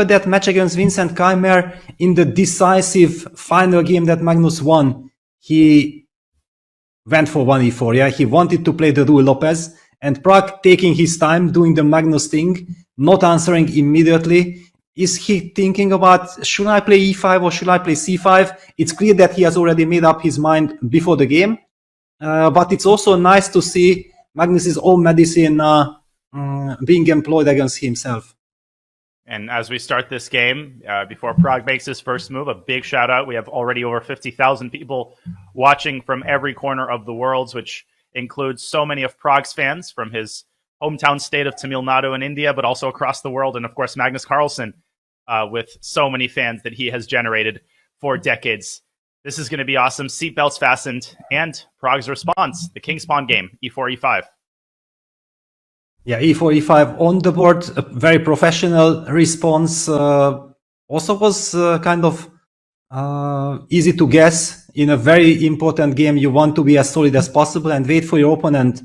that match against Vincent Keimer in the decisive final game that Magnus won, he went for 1e4. Yeah, he wanted to play the Ruy Lopez, and Pragg taking his time doing the Magnus thing, not answering immediately. Is he thinking about, should I play e5 or should I play c5? It's clear that he has already made up his mind before the game, but it's also nice to see Magnus's own medicine being employed against himself. And as we start this game, before Pragg makes his first move, a big shout out. We have already over 50,000 people watching from every corner of the world, which includes so many of Pragg's fans from his hometown state of Tamil Nadu in India, but also across the world. And of course, Magnus Carlsen, with so many fans that he has generated for decades. This is going to be awesome. Seatbelts fastened, and Pragg's response, the King's Pawn game, e4, e5. Yeah, e4, e5 on the board, a very professional response. Also was kind of easy to guess. In a very important game, you want to be as solid as possible and wait for your opponent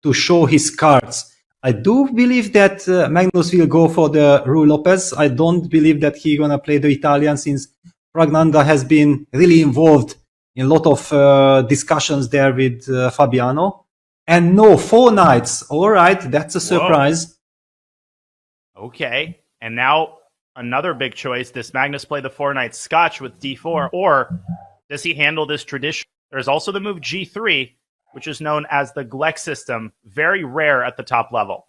to show his cards. I do believe that Magnus will go for the Ruy Lopez. I don't believe that he's going to play the Italian, since Pragnanda has been really involved in a lot of discussions there with Fabiano. And no, 4 knights. All right, that's a surprise. Whoa. Okay, and now another big choice. Does Magnus play the 4 knight Scotch with d4, or does he handle this tradition? There's also the move g3, which is known as the Gleck system, very rare at the top level.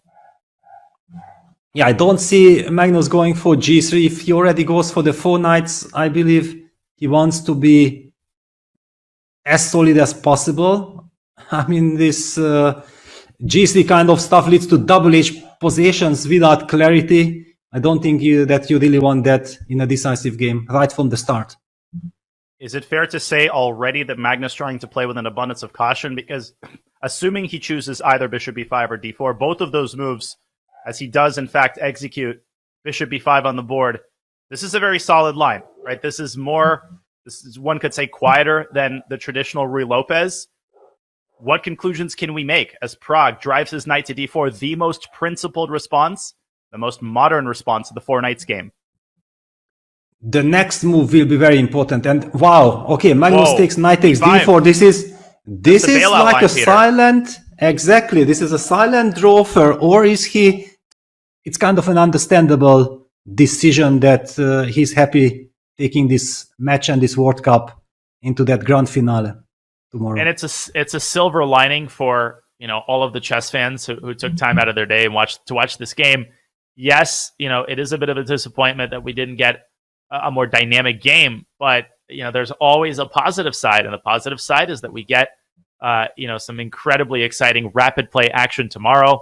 Yeah, I don't see Magnus going for g3. If he already goes for the 4 knights, I believe he wants to be as solid as possible. I mean, this g3 kind of stuff leads to double H positions without clarity. I don't think that you really want that in a decisive game right from the start. Is it fair to say already that Magnus trying to play with an abundance of caution? Because assuming he chooses either bishop b5 or d4, both of those moves, as he does in fact execute bishop b5 on the board, this is a very solid line, right? This is more, this is, one could say, quieter than the traditional Ruy Lopez. What conclusions can we make as Pragg drives his knight to d4, the most principled response, the most modern response to the 4 knights game? The next move will be very important. And wow, okay, Magnus takes knight takes d4. This is like a silent, exactly. This is a silent draw for, or is he? It's kind of an understandable decision that he's happy taking this match and this World Cup into that grand finale tomorrow. And it's a silver lining for, you know, all of the chess fans who took time out of their day and watch this game. Yes, you know, it is a bit of a disappointment that we didn't get a more dynamic game, but you know, there's always a positive side, and the positive side is that we get you know, some incredibly exciting rapid play action tomorrow.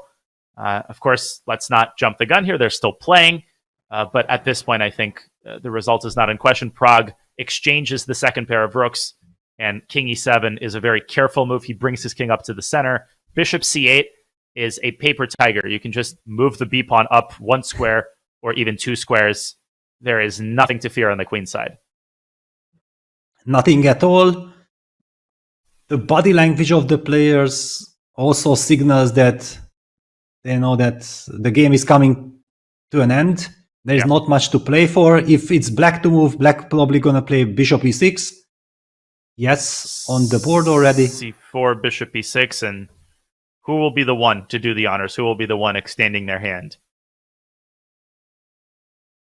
Of course, let's not jump the gun here. They're still playing, but at this point, I think the result is not in question. Pragg exchanges the second pair of rooks, and king e7 is a very careful move. He brings his king up to the center. Bishop c8 is a paper tiger. You can just move the b pawn up 1 square or even 2 squares. There is nothing to fear on the queen side. Nothing at all. The body language of the players also signals that they know that the game is coming to an end. There is not much to play for. If it's black to move, black probably going to play bishop e6. Yes, on the board already. c4, bishop e6, and who will be the one to do the honors? Who will be the one extending their hand?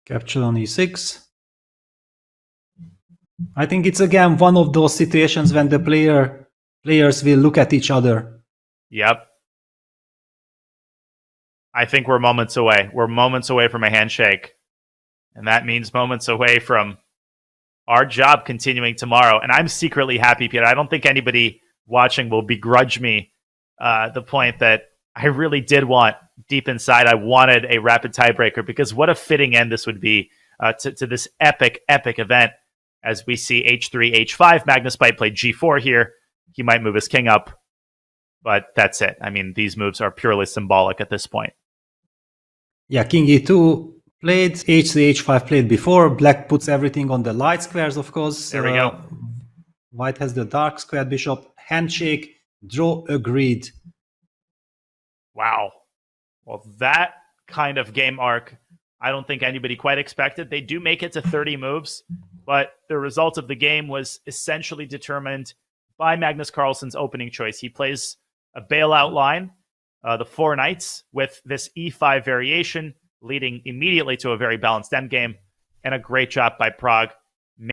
Capture on e6. I think it's again one of those situations when the players will look at each other. Yep. I think we're moments away. We're moments away from a handshake. And that means moments away from our job continuing tomorrow. And I'm secretly happy, Peter. I don't think anybody watching will begrudge me the point that I really did want, deep inside, I wanted a rapid tiebreaker, because what a fitting end this would be to this epic event. As we see h3, h5, Magnus might play g4 here. He might move his king up, but that's it. I mean, these moves are purely symbolic at this point. Yeah, king e2 played, h3, h5 played before. Black puts everything on the light squares, of course. There we go. White has the dark squared bishop. Handshake, draw agreed. Wow. Well, that kind of game arc I don't think anybody quite expected. They do make it to 30 moves, but the result of the game was essentially determined by Magnus Carlsen's opening choice. He plays a bailout line, the 4 knights, with this e5 variation, leading immediately to a very balanced endgame, and a great job by Pragg